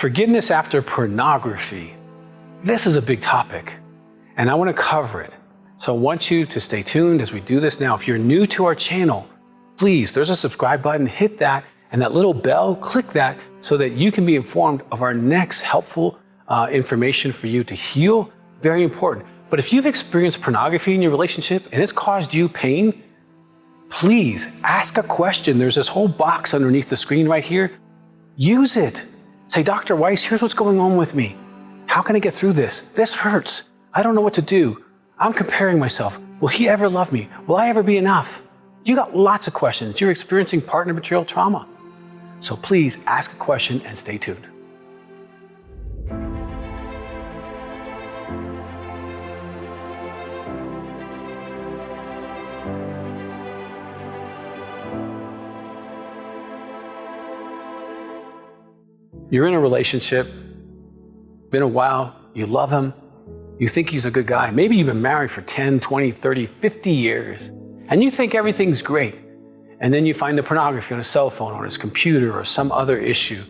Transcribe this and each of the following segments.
Forgiveness after pornography. This is a big topic, and I want to cover it. So I want you to stay tuned as we do this now. If you're new to our channel, please, there's a subscribe button, hit that, and that little bell, click that so that you can be informed of our next helpful information for you to heal. Very important. But if you've experienced pornography in your relationship and it's caused you pain, please ask a question. There's this whole box underneath the screen right here. Use it. Say, Dr. Weiss, here's what's going on with me. How can I get through this? This hurts. I don't know what to do. I'm comparing myself. Will he ever love me? Will I ever be enough? You got lots of questions. You're experiencing partner betrayal trauma. So please ask a question and stay tuned. You're in a relationship, been a while, you love him, you think he's a good guy. Maybe you've been married for 10, 20, 30, 50 years, and you think everything's great. And then you find the pornography on his cell phone, on his computer, or some other issue.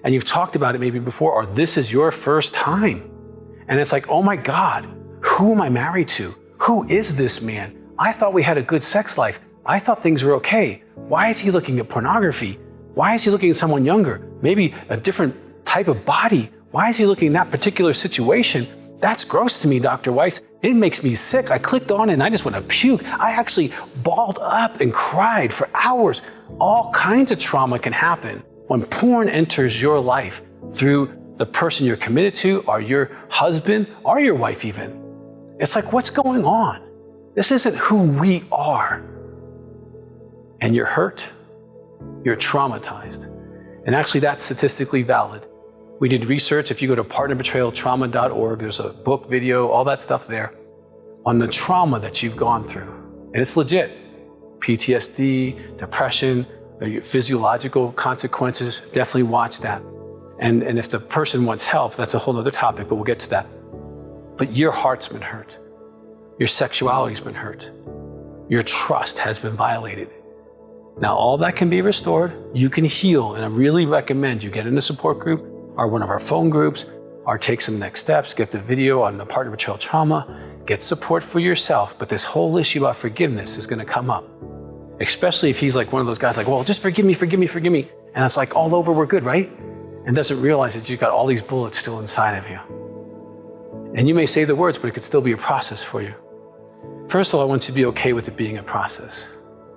And you've talked about it maybe before, or this is your first time. And it's like, oh my God, who am I married to? Who is this man? I thought we had a good sex life. I thought things were okay. Why is he looking at pornography? Why is he looking at someone younger? Maybe a different type of body. Why is he looking at that particular situation? That's gross to me, Dr. Weiss. It makes me sick. I clicked on it and I just want to puke. I actually balled up and cried for hours. All kinds of trauma can happen when porn enters your life through the person you're committed to, or your husband, or your wife even. It's like, what's going on? This isn't who we are. And you're hurt. You're traumatized. And actually, that's statistically valid. We did research. If you go to partnerbetrayaltrauma.org, there's a book, video, all that stuff there on the trauma that you've gone through. And it's legit. PTSD, depression, physiological consequences, definitely watch that. And if the person wants help, that's a whole other topic, but we'll get to that. But your heart's been hurt. Your sexuality's been hurt. Your trust has been violated. Now, all that can be restored. You can heal, and I really recommend you get in a support group or one of our phone groups, or take some next steps, get the video on the partner betrayal trauma, get support for yourself. But this whole issue about forgiveness is going to come up, especially if he's like one of those guys like, well, just forgive me, forgive me, forgive me. And it's like all over, we're good, right? And doesn't realize that you've got all these bullets still inside of you. And you may say the words, but it could still be a process for you. First of all, I want you to be okay with it being a process.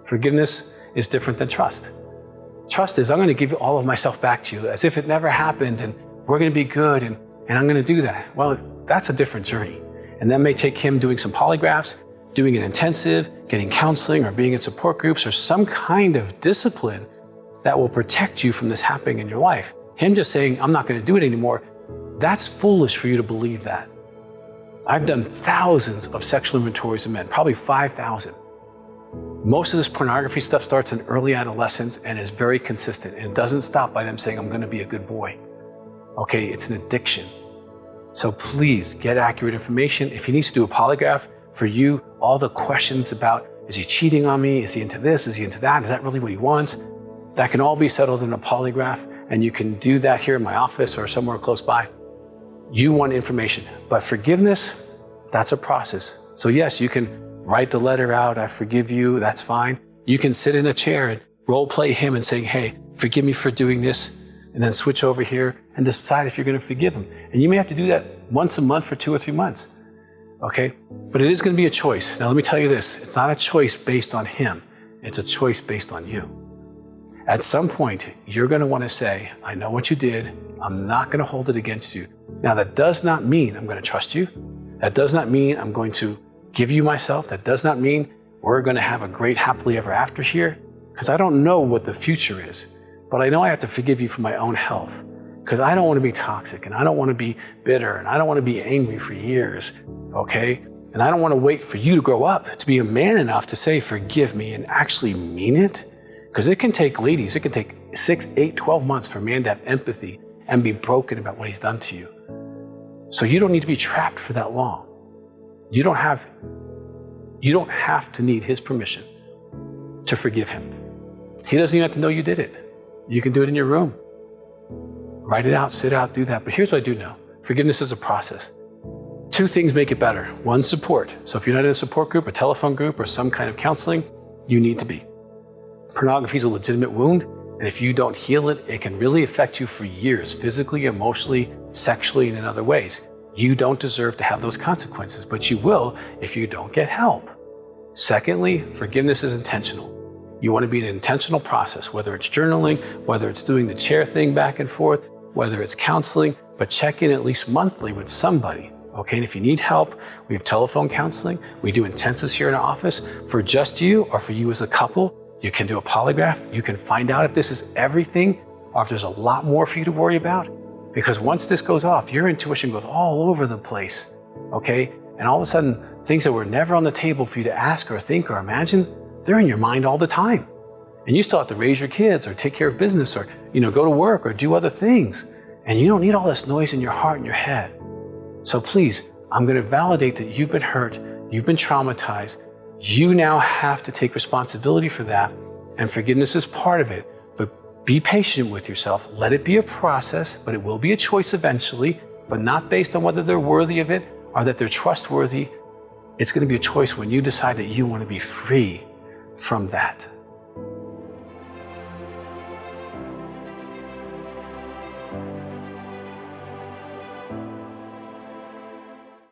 Forgiveness is different than trust. Trust is, I'm going to give all of myself back to you as if it never happened, and we're going to be good, and I'm going to do that. Well, that's a different journey. And that may take him doing some polygraphs, doing an intensive, getting counseling, or being in support groups, or some kind of discipline that will protect you from this happening in your life. Him just saying, I'm not going to do it anymore, that's foolish for you to believe that. I've done thousands of sexual inventories of men, probably 5,000. Most of this pornography stuff starts in early adolescence and is very consistent. And it doesn't stop by them saying, I'm going to be a good boy. Okay, it's an addiction. So please get accurate information. If he needs to do a polygraph for you, all the questions about, is he cheating on me? Is he into this? Is he into that? Is that really what he wants? That can all be settled in a polygraph. And you can do that here in my office or somewhere close by. You want information. But forgiveness, that's a process. So yes, you can write the letter out, I forgive you, that's fine. You can sit in a chair and role play him and saying, hey, forgive me for doing this, and then switch over here and decide if you're going to forgive him. And you may have to do that once a month for 2 or 3 months, okay? But it is going to be a choice. Now let me tell you this, it's not a choice based on him, it's a choice based on you. At some point, you're going to want to say, I know what you did, I'm not going to hold it against you. Now that does not mean I'm going to trust you. That does not mean I'm going to give you myself. That does not mean we're going to have a great happily ever after here, because I don't know what the future is. But I know I have to forgive you for my own health, because I don't want to be toxic, and I don't want to be bitter, and I don't want to be angry for years, okay? And I don't want to wait for you to grow up to be a man enough to say, forgive me, and actually mean it. Because it can take, ladies, it can take 6, 8, 12 months for a man to have empathy and be broken about what he's done to you. So you don't need to be trapped for that long. You don't have to need his permission to forgive him. He doesn't even have to know you did it. You can do it in your room. Write it out, sit out, do that. But here's what I do know. Forgiveness is a process. 2 things make it better. 1, support. So if you're not in a support group, a telephone group, or some kind of counseling, you need to be. Pornography is a legitimate wound, and if you don't heal it, it can really affect you for years, physically, emotionally, sexually, and in other ways. You don't deserve to have those consequences, but you will if you don't get help. Secondly, forgiveness is intentional. You want to be an intentional process, whether it's journaling, whether it's doing the chair thing back and forth, whether it's counseling, but check in at least monthly with somebody. Okay, and if you need help, we have telephone counseling. We do intensives here in our office for just you or for you as a couple. You can do a polygraph. You can find out if this is everything or if there's a lot more for you to worry about. Because once this goes off, your intuition goes all over the place. Okay, and all of a sudden, things that were never on the table for you to ask or think or imagine, they're in your mind all the time. And you still have to raise your kids or take care of business or, go to work or do other things. And you don't need all this noise in your heart and your head. So please, I'm going to validate that you've been hurt, you've been traumatized. You now have to take responsibility for that, and forgiveness is part of it. But be patient with yourself. Let it be a process, but it will be a choice eventually, but not based on whether they're worthy of it or that they're trustworthy. It's going to be a choice when you decide that you want to be free from that.